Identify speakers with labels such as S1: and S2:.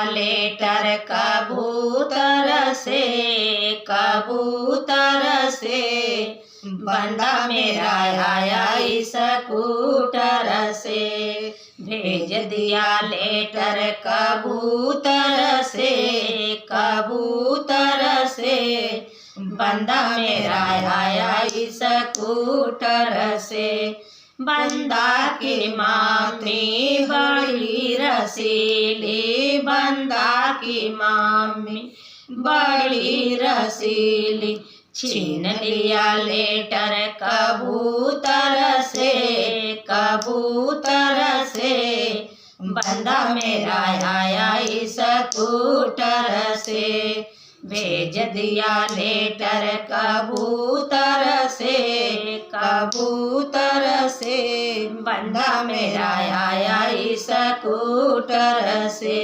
S1: Letter कबूतर से बंदा मेरा आया स्कूटर से। भेज दिया लेटर कबूतर से बंदा मेरा आया स्कूटर से। बंदा की मामी बड़ी रसीली, बंदा की मामी बड़ी रसीली। छीन लिया लेटर कबूतर से बंदा मेरा आया स्कूटर से। भेज दिया लेटर कबूतर से बंदा मेरा आया स्कूटर से।